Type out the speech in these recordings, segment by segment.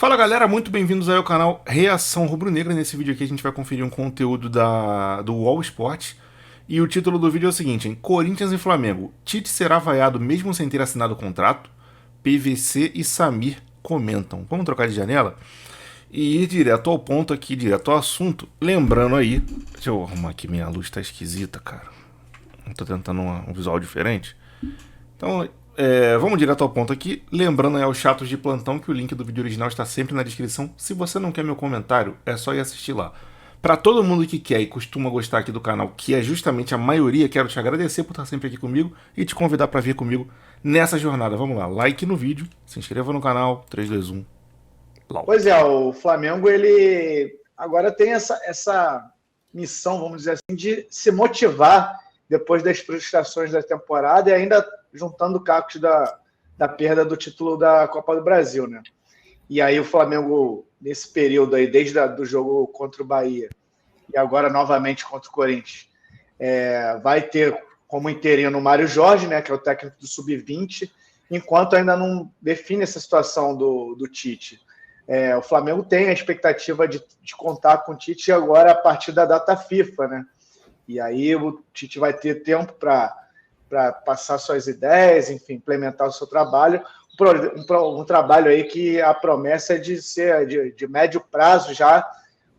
Fala galera, muito bem-vindos aí ao canal Reação Rubro-Negra. Nesse vídeo aqui a gente vai conferir um conteúdo do UOL Sport. E o título do vídeo é o seguinte, hein? Corinthians e Flamengo. Tite será vaiado mesmo sem ter assinado o contrato? PVC e Samir comentam. Vamos trocar de janela? E ir direto ao ponto aqui, direto ao assunto. Lembrando aí... Deixa eu arrumar aqui, minha luz tá esquisita, cara. Eu tô tentando um visual diferente. Então, vamos direto ao ponto aqui. Lembrando aí aos chatos de plantão que o link do vídeo original está sempre na descrição. Se você não quer meu comentário, é só ir assistir lá. Para todo mundo que quer e costuma gostar aqui do canal, que é justamente a maioria, quero te agradecer por estar sempre aqui comigo e te convidar para vir comigo nessa jornada. Vamos lá, like no vídeo, se inscreva no canal, 3, 2, 1, lau. Pois é, o Flamengo ele agora tem essa missão, vamos dizer assim, de se motivar depois das frustrações da temporada e ainda juntando cacos da perda do título da Copa do Brasil, né? E aí o Flamengo, nesse período aí, desde do jogo contra o Bahia e agora novamente contra o Corinthians, vai ter como interino o Mário Jorge, né, que é o técnico do Sub-20, enquanto ainda não define essa situação do Tite. O Flamengo tem a expectativa de contar com o Tite agora a partir da data FIFA, né? E aí o Tite vai ter tempo para passar suas ideias, enfim, implementar o seu trabalho. Um trabalho aí que a promessa é de ser de médio prazo, já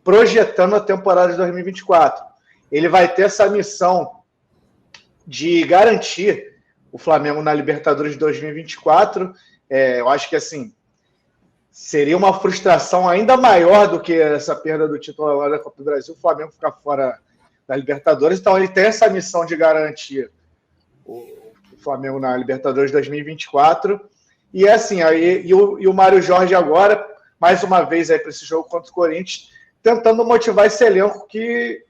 projetando a temporada de 2024. Ele vai ter essa missão de garantir o Flamengo na Libertadores de 2024. Eu acho que, assim, seria uma frustração ainda maior do que essa perda do título agora da Copa do Brasil, o Flamengo ficar fora da Libertadores. Então, ele tem essa missão de garantir o Flamengo na Libertadores 2024. E assim, aí, o Mário Jorge agora, mais uma vez aí para esse jogo contra o Corinthians, tentando motivar esse elenco que,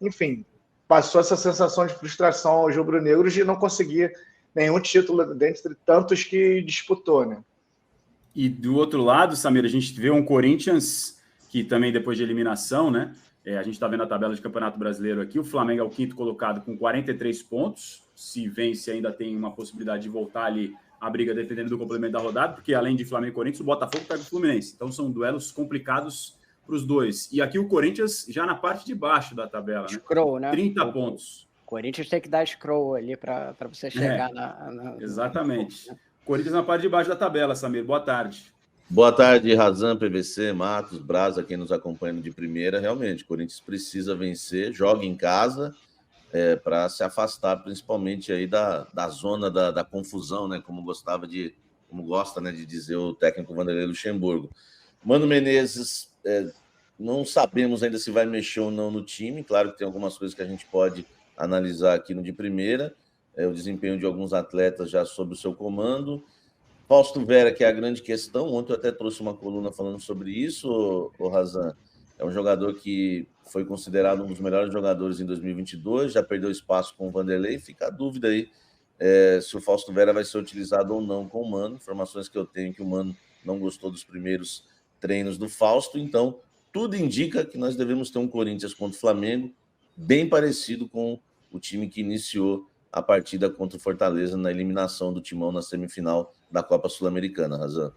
enfim, passou essa sensação de frustração aos rubro-negros de não conseguir nenhum título dentre tantos que disputou, né? E do outro lado, Samir, a gente vê um Corinthians que também depois de eliminação, né? A gente está vendo a tabela de Campeonato Brasileiro aqui. O Flamengo é o quinto colocado com 43 pontos. Se vence, ainda tem uma possibilidade de voltar ali a briga dependendo do complemento da rodada, porque além de Flamengo e Corinthians, o Botafogo pega o Fluminense. Então são duelos complicados para os dois. E aqui o Corinthians já na parte de baixo da tabela, né? Scroll, né? 30 pontos. O Corinthians tem que dar scroll ali para você chegar Exatamente. Corinthians na parte de baixo da tabela, Samir. Boa tarde. Boa tarde, Razan, PVC, Matos, Brasa, quem nos acompanha de primeira. Realmente, o Corinthians precisa vencer, joga em casa para se afastar, principalmente aí da zona da confusão, né? Como gosta, né, de dizer o técnico Vanderlei Luxemburgo. Mano Menezes, não sabemos ainda se vai mexer ou não no time. Claro que tem algumas coisas que a gente pode analisar aqui no de primeira. O desempenho de alguns atletas já sob o seu comando. Fausto Vera, que é a grande questão. Ontem eu até trouxe uma coluna falando sobre isso, o Razan. É um jogador que foi considerado um dos melhores jogadores em 2022, já perdeu espaço com o Vanderlei. Fica a dúvida aí se o Fausto Vera vai ser utilizado ou não com o Mano. Informações que eu tenho que o Mano não gostou dos primeiros treinos do Fausto. Então, tudo indica que nós devemos ter um Corinthians contra o Flamengo bem parecido com o time que iniciou a partida contra o Fortaleza na eliminação do Timão na semifinal da Copa Sul-Americana, Razan.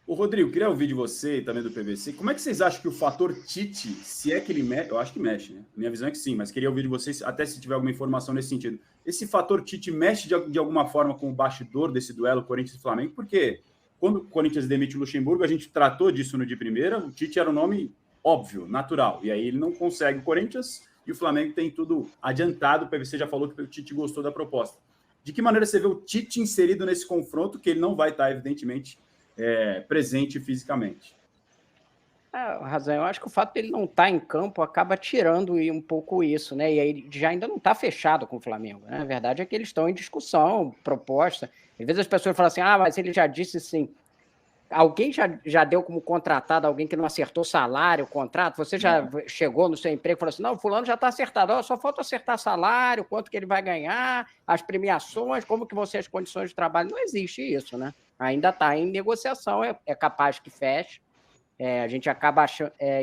Ô, Rodrigo, queria ouvir de você e também do PVC. Como é que vocês acham que o fator Tite, se é que ele mexe, eu acho que mexe, né? Minha visão é que sim, mas queria ouvir de vocês, até se tiver alguma informação nesse sentido. Esse fator Tite mexe de alguma forma com o bastidor desse duelo Corinthians e Flamengo? Porque quando o Corinthians demite o Luxemburgo, a gente tratou disso no de primeira, o Tite era um nome óbvio, natural, e aí ele não consegue o Corinthians e o Flamengo tem tudo adiantado. O PVC já falou que o Tite gostou da proposta. De que maneira você vê o Tite inserido nesse confronto, que ele não vai estar, evidentemente, presente fisicamente? Razão, eu acho que o fato dele não estar em campo acaba tirando um pouco isso, né? E aí já ainda não está fechado com o Flamengo, né? A verdade é que eles estão em discussão, proposta. Às vezes as pessoas falam assim, mas ele já disse sim. Alguém já deu como contratado alguém que não acertou salário, contrato? Você já chegou no seu emprego e falou assim, não, fulano já está acertado, só falta acertar salário, quanto que ele vai ganhar, as premiações, como que vão ser as condições de trabalho. Não existe isso, né? Ainda está em negociação, é capaz que feche. A gente acaba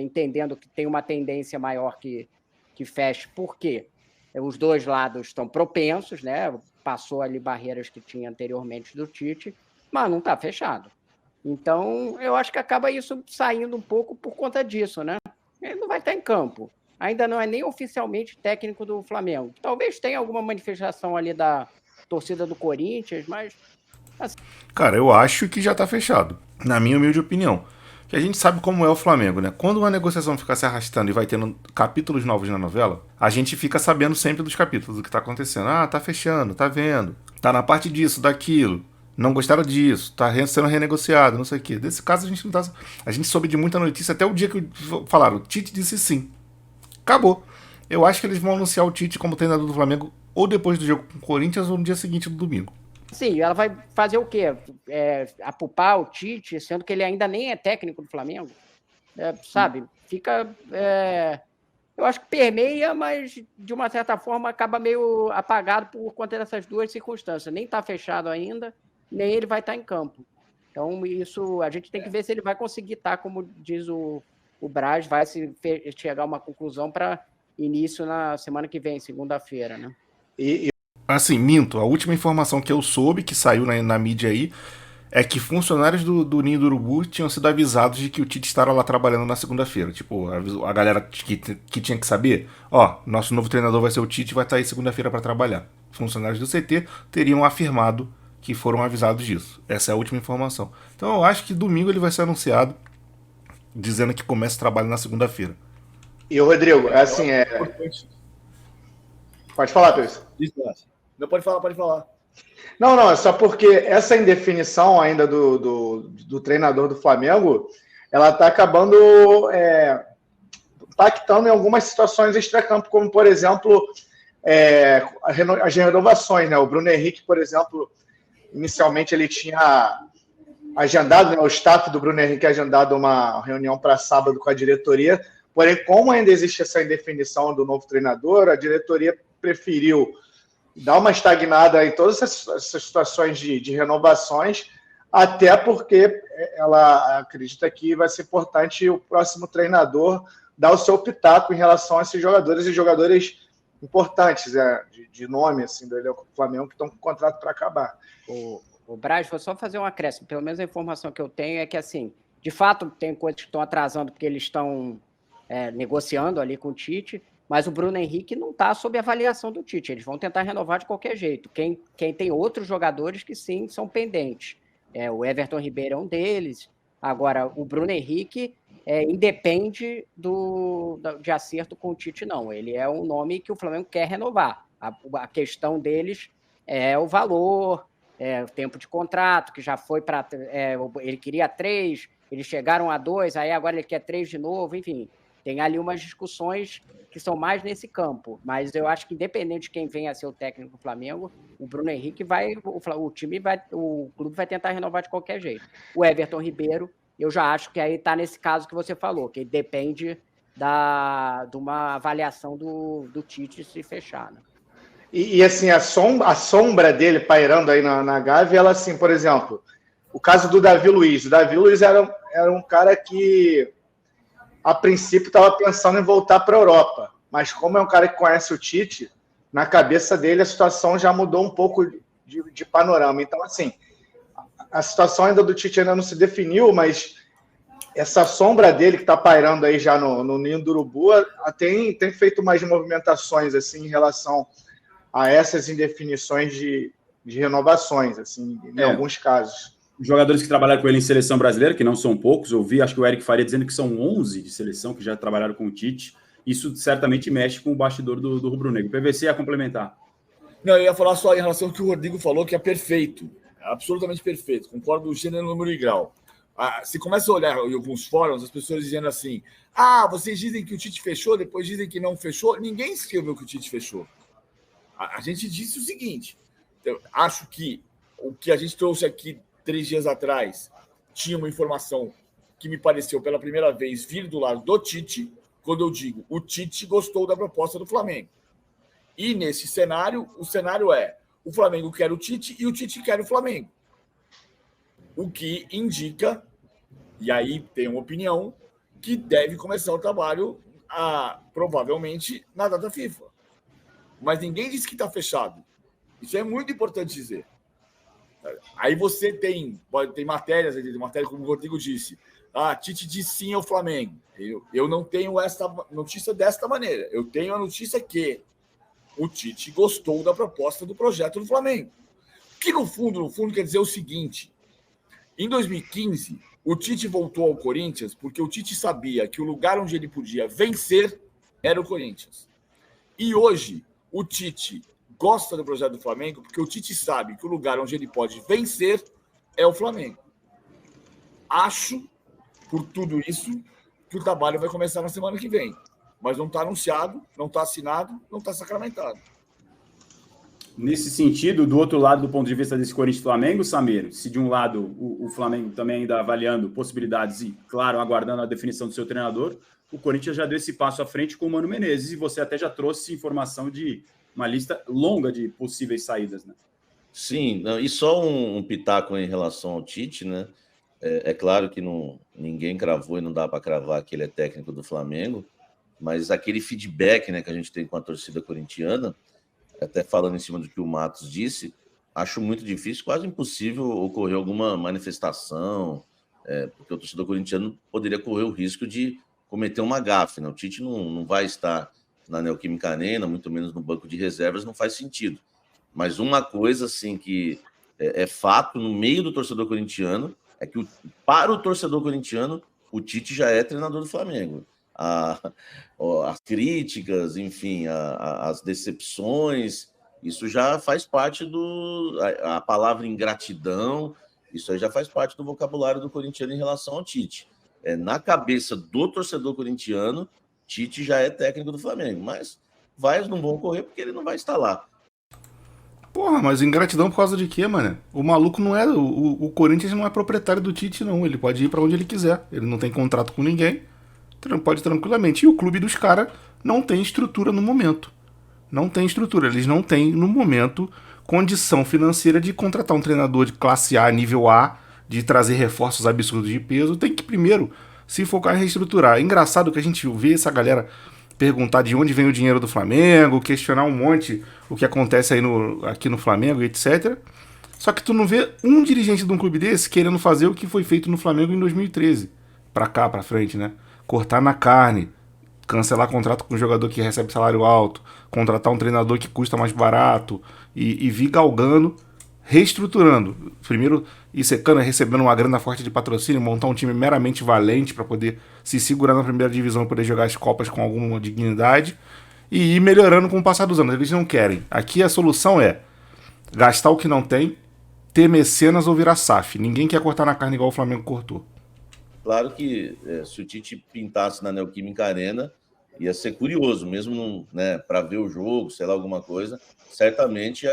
entendendo que tem uma tendência maior que feche, porque os dois lados estão propensos, né? Passou ali barreiras que tinha anteriormente do Tite, mas não está fechado. Então, eu acho que acaba isso saindo um pouco por conta disso, né? Ele não vai estar em campo. Ainda não é nem oficialmente técnico do Flamengo. Talvez tenha alguma manifestação ali da torcida do Corinthians, mas... Assim... Cara, eu acho que já tá fechado, na minha humilde opinião. Que a gente sabe como é o Flamengo, né? Quando uma negociação fica se arrastando e vai tendo capítulos novos na novela, a gente fica sabendo sempre dos capítulos, do que tá acontecendo. Ah, tá fechando, tá vendo. Tá na parte disso, daquilo. Não gostaram disso, tá sendo renegociado, não sei o quê. Desse caso a gente não tá. A gente soube de muita notícia até o dia que falaram, o Tite disse sim. Acabou. Eu acho que eles vão anunciar o Tite como treinador do Flamengo ou depois do jogo com o Corinthians ou no dia seguinte do domingo. Sim, ela vai fazer o quê? Apupar o Tite, sendo que ele ainda nem é técnico do Flamengo? Sabe? Fica... eu acho que permeia, mas de uma certa forma acaba meio apagado por conta dessas duas circunstâncias. Nem está fechado ainda, nem ele vai estar em campo. Então, isso a gente tem que ver se ele vai conseguir estar, como diz o Braz, vai chegar a uma conclusão para início na semana que vem, segunda-feira, né? Assim, minto. A última informação que eu soube, que saiu na mídia aí, é que funcionários do Ninho do Urubu tinham sido avisados de que o Tite estará lá trabalhando na segunda-feira. Tipo, a galera que tinha que saber, ó, nosso novo treinador vai ser o Tite e vai estar aí segunda-feira para trabalhar. Funcionários do CT teriam afirmado que foram avisados disso. Essa é a última informação. Então eu acho que domingo ele vai ser anunciado, dizendo que começa o trabalho na segunda-feira. E o Rodrigo, Pode falar, Pedro. Não, pode falar. Não, é só porque essa indefinição ainda do treinador do Flamengo, ela está acabando impactando em algumas situações extracampo, como, por exemplo, as renovações, né? O Bruno Henrique, por exemplo, inicialmente ele tinha agendado, né, o staff do Bruno Henrique agendado uma reunião para sábado com a diretoria, porém, como ainda existe essa indefinição do novo treinador, a diretoria preferiu dar uma estagnada em todas essas situações de renovações, até porque ela acredita que vai ser importante o próximo treinador dar o seu pitaco em relação a esses jogadores e jogadores importantes, de nome assim, do Flamengo, que estão com o contrato para acabar. O Braz, vou só fazer um acréscimo. Pelo menos a informação que eu tenho é que, assim, de fato, tem coisas que estão atrasando porque eles estão negociando ali com o Tite, mas o Bruno Henrique não está sob avaliação do Tite. Eles vão tentar renovar de qualquer jeito. Quem tem outros jogadores que, sim, são pendentes. O Everton Ribeiro é um deles. Agora, o Bruno Henrique independe de acerto com o Tite, não. Ele é um nome que o Flamengo quer renovar. A questão deles é o valor, o tempo de contrato, que já foi para... ele queria 3, eles chegaram a 2, aí agora ele quer 3 de novo, enfim... Tem ali umas discussões que são mais nesse campo, mas eu acho que independente de quem venha a ser o técnico do Flamengo, o Bruno Henrique o clube vai tentar renovar de qualquer jeito. O Everton Ribeiro, eu já acho que aí está nesse caso que você falou, que depende de uma avaliação do Tite se fechar, né? E assim, a sombra dele pairando aí na Gávea, ela assim, por exemplo, o caso do Davi Luiz. O Davi Luiz era um cara que a princípio estava pensando em voltar para a Europa, mas como é um cara que conhece o Tite, na cabeça dele a situação já mudou um pouco de panorama. Então, assim, a situação ainda do Tite ainda não se definiu, mas essa sombra dele que está pairando aí já no Ninho do Urubu tem feito mais movimentações assim, em relação a essas indefinições de renovações, assim, em alguns casos. Jogadores que trabalharam com ele em seleção brasileira, que não são poucos, eu vi, acho que o Eric Faria dizendo que são 11 de seleção que já trabalharam com o Tite. Isso certamente mexe com o bastidor do rubro-negro. PVC a complementar. Não, eu ia falar só em relação ao que o Rodrigo falou, que é perfeito. É absolutamente perfeito. Concordo do gênero, número e grau. Se começa a olhar em alguns fóruns, as pessoas dizendo assim, vocês dizem que o Tite fechou, depois dizem que não fechou. Ninguém escreveu que o Tite fechou. A gente disse o seguinte, eu acho que o que a gente trouxe aqui 3 dias atrás, tinha uma informação que me pareceu pela primeira vez vir do lado do Tite, quando eu digo o Tite gostou da proposta do Flamengo. E nesse cenário, o cenário é o Flamengo quer o Tite e o Tite quer o Flamengo. O que indica, e aí tem uma opinião, que deve começar o trabalho provavelmente na data FIFA. Mas ninguém disse que está fechado. Isso é muito importante dizer. Aí você tem matérias, como o Rodrigo disse. Tite disse sim ao Flamengo. Eu não tenho essa notícia desta maneira. Eu tenho a notícia que o Tite gostou da proposta do projeto do Flamengo. Que no fundo, quer dizer o seguinte: em 2015, o Tite voltou ao Corinthians porque o Tite sabia que o lugar onde ele podia vencer era o Corinthians. E hoje, o Tite gosta do projeto do Flamengo porque o Tite sabe que o lugar onde ele pode vencer é o Flamengo. Acho, por tudo isso, que o trabalho vai começar na semana que vem. Mas não está anunciado, não está assinado, não está sacramentado. Nesse sentido, do outro lado, do ponto de vista desse Corinthians e Flamengo, Samir, se de um lado o Flamengo também ainda avaliando possibilidades e, claro, aguardando a definição do seu treinador, o Corinthians já deu esse passo à frente com o Mano Menezes e você até já trouxe informação de uma lista longa de possíveis saídas, né? Sim, e só um pitaco em relação ao Tite, né? É claro que ninguém cravou e não dá para cravar que ele é técnico do Flamengo, mas aquele feedback, né, que a gente tem com a torcida corintiana, até falando em cima do que o Matos disse, acho muito difícil, quase impossível ocorrer alguma manifestação, porque o torcedor corintiano poderia correr o risco de cometer uma gafe, né? O Tite não vai estar na Neoquímica Arena, muito menos no banco de reservas, não faz sentido. Mas uma coisa assim que é fato no meio do torcedor corintiano é que para o torcedor corintiano o Tite já é treinador do Flamengo. As críticas, enfim, as decepções, isso já faz parte a palavra ingratidão, isso aí já faz parte do vocabulário do corintiano em relação ao Tite. Na cabeça do torcedor corintiano, Tite já é técnico do Flamengo, mas vaias não vão ocorrer porque ele não vai estar lá. Porra, mas ingratidão por causa de quê, mano? O maluco não é. O Corinthians não é proprietário do Tite, não. Ele pode ir pra onde ele quiser. Ele não tem contrato com ninguém. Pode tranquilamente. E o clube dos caras não tem estrutura no momento. Não tem estrutura. Eles não têm, no momento, condição financeira de contratar um treinador de classe A, nível A, de trazer reforços absurdos de peso. Tem que primeiro se focar em reestruturar. É engraçado que a gente vê essa galera perguntar de onde vem o dinheiro do Flamengo, questionar um monte o que acontece aí aqui no Flamengo, etc. Só que tu não vê um dirigente de um clube desse querendo fazer o que foi feito no Flamengo em 2013. Pra cá, pra frente, né? Cortar na carne, cancelar contrato com um jogador que recebe salário alto, contratar um treinador que custa mais barato e vir galgando, reestruturando. Primeiro ir secando, recebendo uma grana forte de patrocínio, montar um time meramente valente para poder se segurar na primeira divisão e poder jogar as Copas com alguma dignidade e ir melhorando com o passar dos anos. Eles não querem. Aqui a solução é gastar o que não tem, ter mecenas ou virar SAF. Ninguém quer cortar na carne igual o Flamengo cortou. Claro que se o Tite pintasse na Neoquímica Arena, ia ser curioso, mesmo para ver o jogo, sei lá, alguma coisa, certamente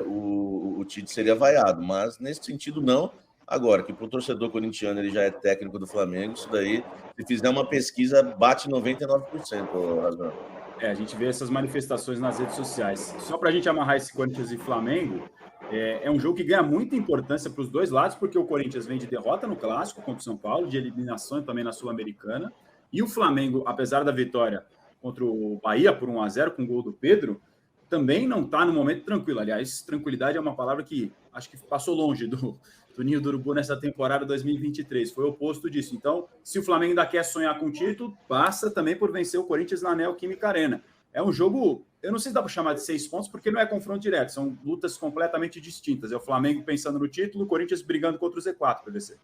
o Tite seria vaiado, mas nesse sentido não. Agora, que para o torcedor corintiano ele já é técnico do Flamengo, isso daí, se fizer uma pesquisa, bate 99%, Razão. A gente vê essas manifestações nas redes sociais. Só para a gente amarrar esse Corinthians e Flamengo, é um jogo que ganha muita importância para os dois lados, porque o Corinthians vem de derrota no Clássico contra o São Paulo, de eliminação também na Sul-Americana, e o Flamengo, apesar da vitória contra o Bahia por 1-0 com o gol do Pedro, também não está no momento tranquilo. Aliás, tranquilidade é uma palavra que acho que passou longe do Ninho do Urubu nessa temporada 2023. Foi o oposto disso. Então, se o Flamengo ainda quer sonhar com o título, passa também por vencer o Corinthians na Neoquímica Arena. É um jogo, eu não sei se dá para chamar de 6 pontos, porque não é confronto direto, são lutas completamente distintas. É o Flamengo pensando no título, o Corinthians brigando contra o Z4, PVC.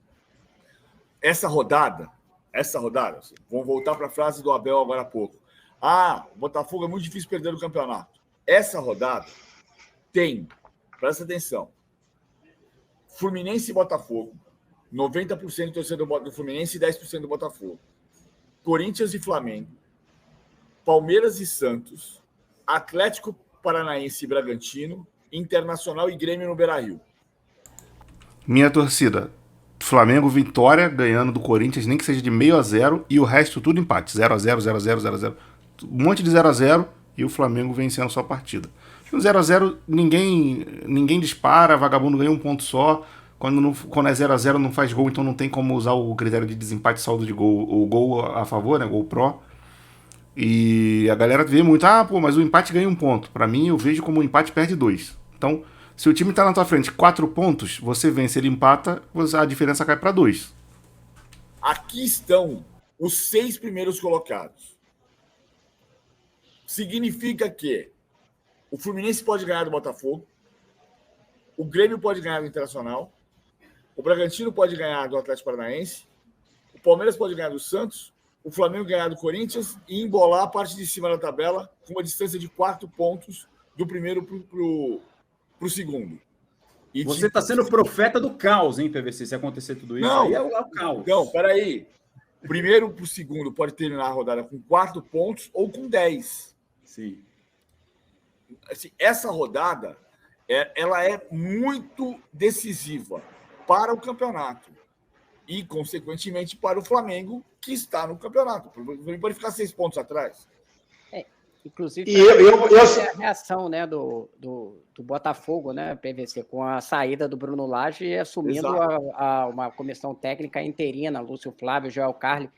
Essa rodada, vamos voltar para a frase do Abel agora há pouco. O Botafogo é muito difícil perder o campeonato. Essa rodada tem, presta atenção, Fluminense e Botafogo, 90% do torcedor do Fluminense e 10% do Botafogo. Corinthians e Flamengo, Palmeiras e Santos, Atlético Paranaense e Bragantino, Internacional e Grêmio no Beira-Rio. Minha torcida, Flamengo vitória, ganhando do Corinthians, nem que seja de 0-0, e o resto tudo empate, 0-0, 0-0, 0-0. Um monte de 0-0 e o Flamengo vencendo sua partida. No 0-0 ninguém dispara, vagabundo ganha um ponto só. Quando é 0-0 não faz gol, então não tem como usar o critério de desempate, saldo de gol, o gol a favor, né, gol pró. E a galera vê muito, mas o empate ganha um ponto. Pra mim, eu vejo como o empate perde 2. Então, Se o time tá na tua frente 4 pontos, você vence, ele empata, a diferença cai para 2. Aqui estão os 6 primeiros colocados. Significa que o Fluminense pode ganhar do Botafogo, o Grêmio pode ganhar do Internacional, o Bragantino pode ganhar do Atlético Paranaense, o Palmeiras pode ganhar do Santos, o Flamengo ganhar do Corinthians e embolar a parte de cima da tabela com uma distância de 4 pontos do primeiro para o segundo. E você está sendo profeta do caos, hein, PVC? Se acontecer tudo isso, não, aí é o caos. Não, peraí. Primeiro para o segundo pode terminar a rodada com 4 pontos ou com 10. Sim. Assim, essa rodada ela é muito decisiva para o campeonato e, consequentemente, para o Flamengo, que está no campeonato. O Flamengo pode ficar 6 pontos atrás. Inclusive, a reação, né, do Botafogo, né, PVC, com a saída do Bruno Lage e assumindo uma comissão técnica interina, Lúcio Flávio, Joel Carli,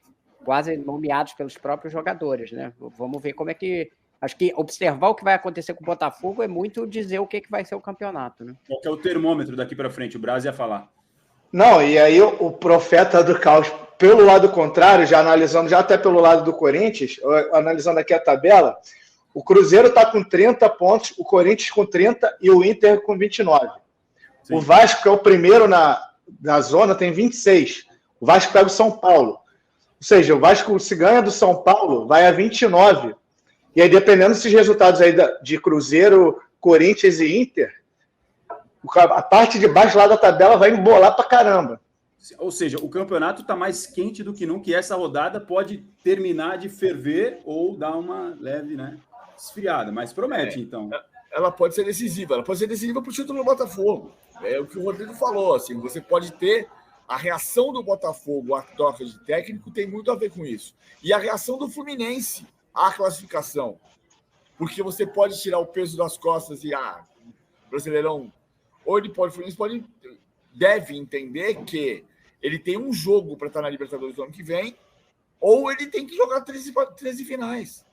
quase nomeados pelos próprios jogadores, né? Vamos ver como é que... Acho que observar o que vai acontecer com o Botafogo é muito dizer o que vai ser o campeonato, né? Qual que é o termômetro daqui para frente? O Braz ia falar. Não, e aí o profeta do caos, pelo lado contrário, já analisando, já até pelo lado do Corinthians, analisando aqui a tabela, o Cruzeiro está com 30 pontos, o Corinthians com 30 e o Inter com 29. Sim. O Vasco, que é o primeiro na zona, tem 26. O Vasco pega o São Paulo. Ou seja, o Vasco, se ganha do São Paulo, vai a 29. E aí, dependendo desses resultados aí de Cruzeiro, Corinthians e Inter, a parte de baixo lá da tabela vai embolar pra caramba. Ou seja, o campeonato está mais quente do que nunca, e essa rodada pode terminar de ferver ou dar uma leve, né, esfriada, mas promete, então. Ela pode ser decisiva, para o título do Botafogo. É o que o Rodrigo falou, assim, você pode ter a reação do Botafogo à troca de técnico, tem muito a ver com isso. E a reação do Fluminense à classificação. Porque você pode tirar o peso das costas e, Brasileirão, ou o Fluminense deve entender que ele tem um jogo para estar na Libertadores do ano que vem, ou ele tem que jogar 13 finais.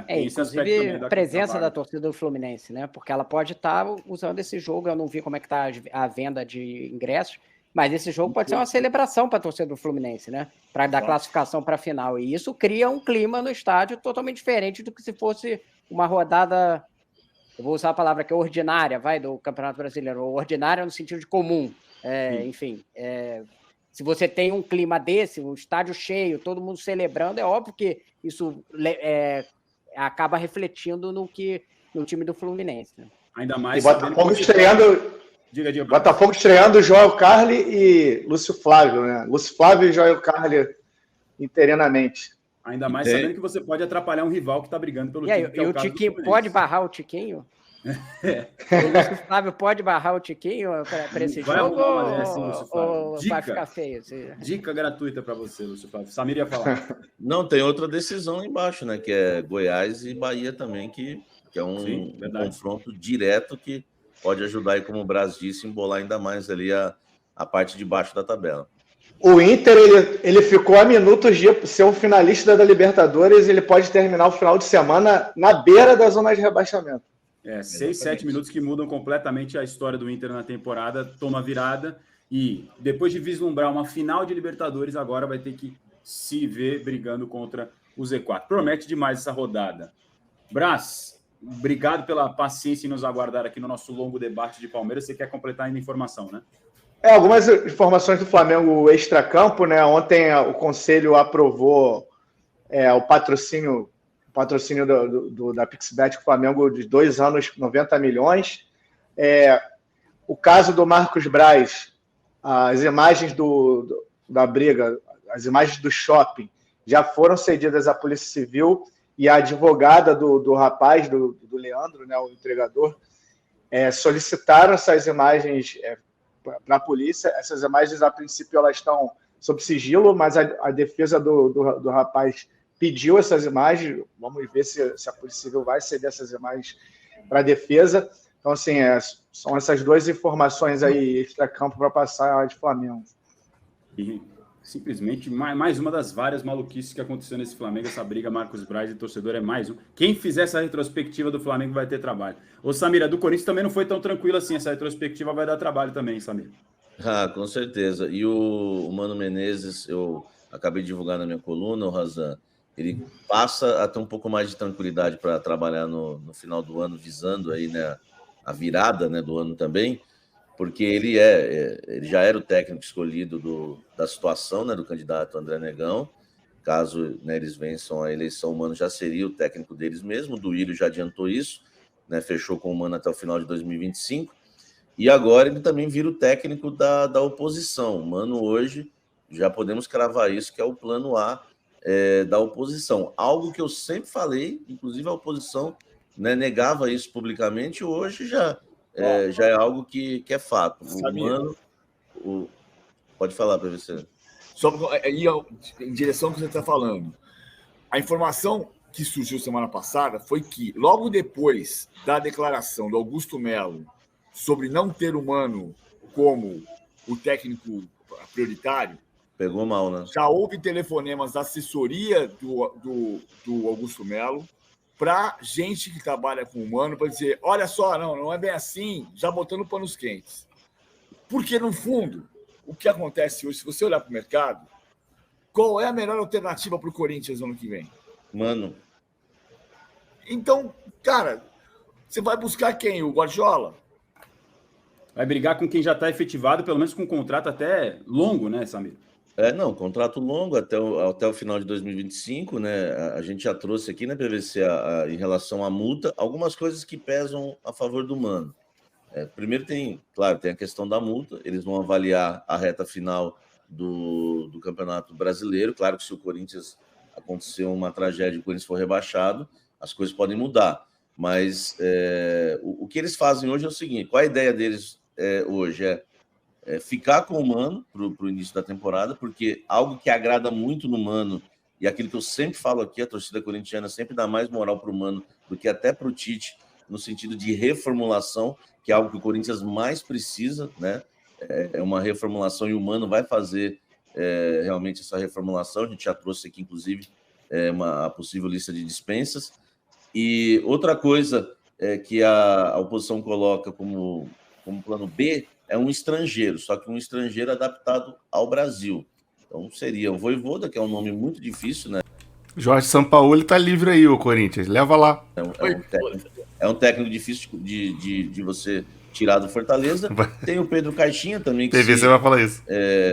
Inclusive, a presença da torcida do Fluminense, né? Porque ela pode estar usando esse jogo, eu não vi como é que está a venda de ingressos, mas esse jogo pode ser uma celebração para a torcida do Fluminense, né? Para dar classificação para a final. E isso cria um clima no estádio totalmente diferente do que se fosse uma rodada, eu vou usar a palavra que é ordinária, do Campeonato Brasileiro. Ordinária no sentido de comum. Se você tem um clima desse, um estádio cheio, todo mundo celebrando, é óbvio que isso acaba refletindo no time do Fluminense. Né? Ainda mais. E Botafogo estreando Joel Carli e Lúcio Flávio, né? Lúcio Flávio e Joel Carli interinamente. Ainda mais sabendo que você pode atrapalhar um rival que está brigando pelo título. E o Tiquinho pode barrar o Tiquinho? O Lúcio Flávio pode barrar o Tiquinho para esse jogo? Ou vai ficar feio? Dica gratuita para você, Lúcio Flávio. Samir ia falar. Não, tem outra decisão embaixo, né? Que é Goiás e Bahia também, que é um confronto direto que pode ajudar, aí, como o Braz disse, embolar ainda mais ali a parte de baixo da tabela. O Inter, ele ficou a minutos de ser um finalista da Libertadores, ele pode terminar o final de semana na beira da zona de rebaixamento. 6, 7 minutos que mudam completamente a história do Inter na temporada, toma virada, e depois de vislumbrar uma final de Libertadores, agora vai ter que se ver brigando contra o Z4. Promete demais essa rodada. Braz, obrigado pela paciência em nos aguardar aqui no nosso longo debate de Palmeiras. Você quer completar ainda a informação, né? Algumas informações do Flamengo extracampo, né? Ontem o Conselho aprovou o patrocínio da Pixbet com o Flamengo de 2 anos, 90 milhões. O caso do Marcos Braz, as imagens da briga, as imagens do shopping, já foram cedidas à Polícia Civil, e a advogada do rapaz, do Leandro, né, o entregador, solicitaram essas imagens para a polícia. Essas imagens, a princípio, elas estão sob sigilo, mas a defesa do rapaz pediu essas imagens. Vamos ver se a Polícia Civil vai ceder essas imagens para a defesa. Então, assim, são essas 2 informações aí extra-campo para passar de Flamengo. Simplesmente mais uma das várias maluquices que aconteceu nesse Flamengo, essa briga Marcos Braz e torcedor é mais um. Quem fizer essa retrospectiva do Flamengo vai ter trabalho. Ô Samir, a do Corinthians também não foi tão tranquila assim, essa retrospectiva vai dar trabalho também, Samir. Ah, com certeza. E o Mano Menezes, eu acabei de divulgar na minha coluna, o Razan, ele passa a ter um pouco mais de tranquilidade para trabalhar no final do ano, visando aí, né, a virada, né, do ano também, porque ele já era o técnico escolhido da situação, né, do candidato André Negão. Caso, né, eles vençam a eleição, o Mano já seria o técnico deles mesmo. O Duílio já adiantou isso, né, fechou com o Mano até o final de 2025. E agora ele também vira o técnico da oposição. O Mano hoje, já podemos cravar isso, que é o plano A da oposição. Algo que eu sempre falei, inclusive a oposição, né, negava isso publicamente, hoje já é algo que é fato. O Mano... Pode falar, PVC. Só aí, em direção ao que você está falando. A informação que surgiu semana passada foi que, logo depois da declaração do Augusto Melo sobre não ter o Mano como o técnico prioritário, pegou mal, né? Já houve telefonemas da assessoria do Augusto Melo para gente que trabalha com o Mano para dizer, olha só, não é bem assim, já botando panos quentes. Porque, no fundo, o que acontece hoje, se você olhar para o mercado, qual é a melhor alternativa para o Corinthians no ano que vem? Mano. Então, cara, você vai buscar quem? O Guardiola? Vai brigar com quem já está efetivado, pelo menos com um contrato até longo, né, Samir? Não, contrato longo até o final de 2025, né? A gente já trouxe aqui, né, PVC, em relação à multa, algumas coisas que pesam a favor do Mano. Primeiro tem a questão da multa, eles vão avaliar a reta final do Campeonato Brasileiro. Claro que se o Corinthians acontecer uma tragédia e o Corinthians for rebaixado, as coisas podem mudar. Mas o que eles fazem hoje é o seguinte, qual a ideia deles hoje? Ficar com o Mano para o início da temporada, porque algo que agrada muito no Mano, e aquilo que eu sempre falo aqui, a torcida corintiana sempre dá mais moral para o Mano do que até para o Tite, no sentido de reformulação, que é algo que o Corinthians mais precisa, né? É uma reformulação e o Mano vai fazer realmente essa reformulação. A gente já trouxe aqui, inclusive, uma possível lista de dispensas. E outra coisa que a oposição coloca como plano B é um estrangeiro, só que um estrangeiro adaptado ao Brasil. Então seria o Vojvoda, que é um nome muito difícil, né? Jorge Sampaoli tá livre aí, o Corinthians. Leva lá. É um técnico difícil de você tirar do Fortaleza. Tem o Pedro Caixinha também. TV, você vai falar isso.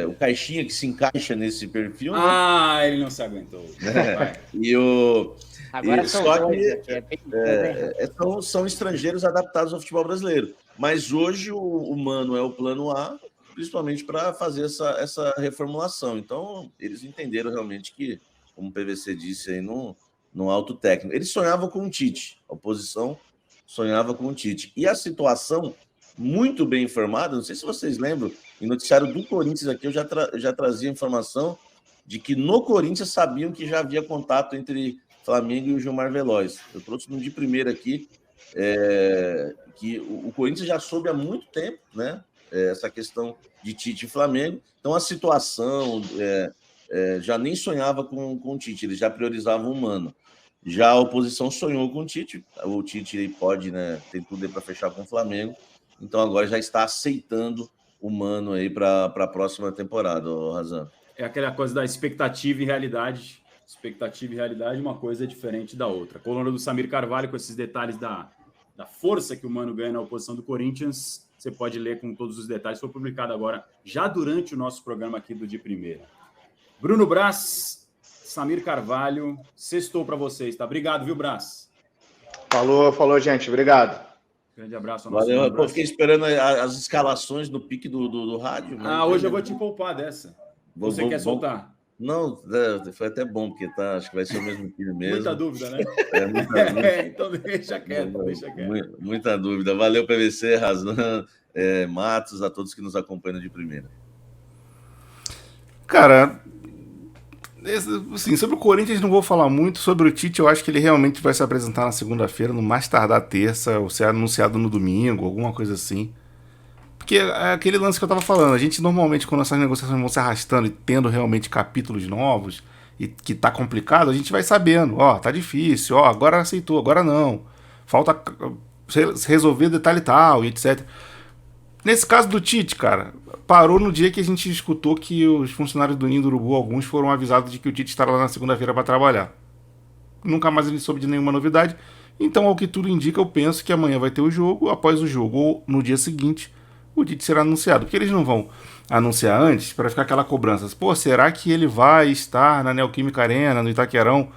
O Caixinha que se encaixa nesse perfil. Ah, né? Ele não se aguentou. E o... Agora são são estrangeiros adaptados ao futebol brasileiro. Mas hoje o Mano é o plano A, principalmente para fazer essa reformulação. Então, eles entenderam realmente que, como o PVC disse aí no alto técnico, eles sonhavam com o Tite. A oposição sonhava com o Tite. E a situação, muito bem informada, não sei se vocês lembram, em noticiário do Corinthians aqui, eu já trazia informação de que no Corinthians sabiam que já havia contato entre Flamengo e o Gilmar Veloz. Eu trouxe no de primeira aqui, que o Corinthians já soube há muito tempo, né? Essa questão de Tite e Flamengo. Então a situação já nem sonhava com o Tite, eles já priorizavam o Mano. Já a oposição sonhou com o Tite pode, né? Tem tudo aí para fechar com o Flamengo. Então agora já está aceitando o Mano aí para a próxima temporada, Razan. É aquela coisa da expectativa e realidade. Expectativa e realidade, uma coisa é diferente da outra. A coluna do Samir Carvalho, com esses detalhes da força que o Mano ganha na oposição do Corinthians, você pode ler com todos os detalhes. Foi publicado agora, já durante o nosso programa aqui do De Primeira. Bruno Braz, Samir Carvalho, sextou para vocês, tá? Obrigado, viu, Braz? Falou, gente. Obrigado. Grande abraço. Ao nosso Valeu, eu fiquei esperando as escalações no pique do rádio. Hoje eu vou te poupar dessa. Você quer soltar? Não, foi até bom, porque acho que vai ser o mesmo time mesmo. Muita dúvida, né? Muita dúvida. Então deixa quieto. Muita dúvida. Valeu, PVC, Razan, Matos, a todos que nos acompanham de primeira. Cara, assim, sobre o Corinthians não vou falar muito. Sobre o Tite, eu acho que ele realmente vai se apresentar na segunda-feira, no mais tardar terça, ou ser anunciado no domingo, alguma coisa assim. Porque é aquele lance que eu tava falando, a gente normalmente, quando essas negociações vão se arrastando e tendo realmente capítulos novos, e que tá complicado, a gente vai sabendo, ó, tá difícil, ó, agora aceitou, agora não. Falta resolver detalhe tal, e etc. Nesse caso do Tite, cara, parou no dia que a gente escutou que os funcionários do Ninho do Urubu, alguns foram avisados de que o Tite estará lá na segunda-feira para trabalhar. Nunca mais a gente soube de nenhuma novidade. Então, ao que tudo indica, eu penso que amanhã vai ter o jogo, após o jogo, ou no dia seguinte, o Tite será anunciado. Porque eles não vão anunciar antes para ficar aquela cobrança. Pô, será que ele vai estar na Neoquímica Arena, no Itaquerão,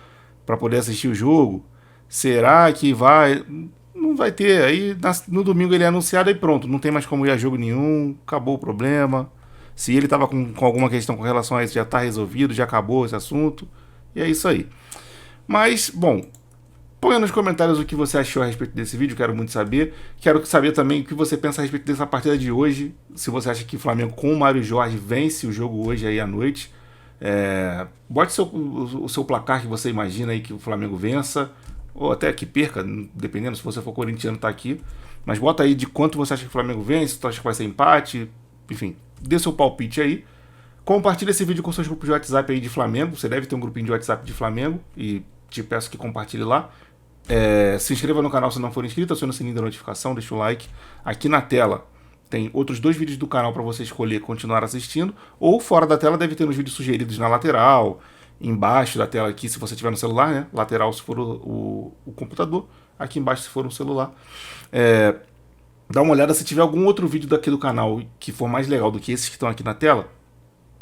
para poder assistir o jogo? Será que vai? Não vai ter. Aí no domingo ele é anunciado e pronto. Não tem mais como ir a jogo nenhum. Acabou o problema. Se ele estava com alguma questão com relação a isso, já está resolvido, já acabou esse assunto. E é isso aí. Mas, bom, ponha nos comentários o que você achou a respeito desse vídeo, quero muito saber. Quero saber também o que você pensa a respeito dessa partida de hoje. Se você acha que o Flamengo com o Mário Jorge vence o jogo hoje aí à noite. Bote o seu placar que você imagina aí que o Flamengo vença. Ou até que perca, dependendo, se você for corintiano tá aqui. Mas bota aí de quanto você acha que o Flamengo vence, se tu acha que vai ser empate. Enfim, dê seu palpite aí. Compartilhe esse vídeo com seus grupos de WhatsApp aí de Flamengo. Você deve ter um grupinho de WhatsApp de Flamengo. E te peço que compartilhe lá. Se inscreva no canal se não for inscrito, acione o sininho da notificação, deixa o like. Aqui na tela tem outros 2 vídeos do canal para você escolher continuar assistindo. Ou fora da tela deve ter uns vídeos sugeridos na lateral, embaixo da tela aqui se você tiver no celular, né? Lateral se for o computador, aqui embaixo se for um celular. Dá uma olhada se tiver algum outro vídeo daqui do canal que for mais legal do que esses que estão aqui na tela.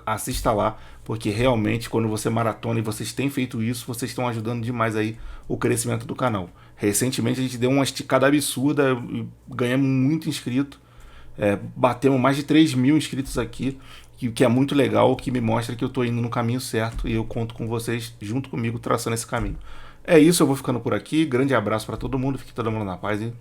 Assista lá, porque realmente quando você maratona e vocês têm feito isso, vocês estão ajudando demais aí o crescimento do canal. Recentemente a gente deu uma esticada absurda, ganhamos muito inscrito, batemos mais de 3.000 inscritos aqui, que é muito legal, que me mostra que eu estou indo no caminho certo e eu conto com vocês junto comigo traçando esse caminho. É isso, eu vou ficando por aqui, grande abraço para todo mundo, fique todo mundo na paz e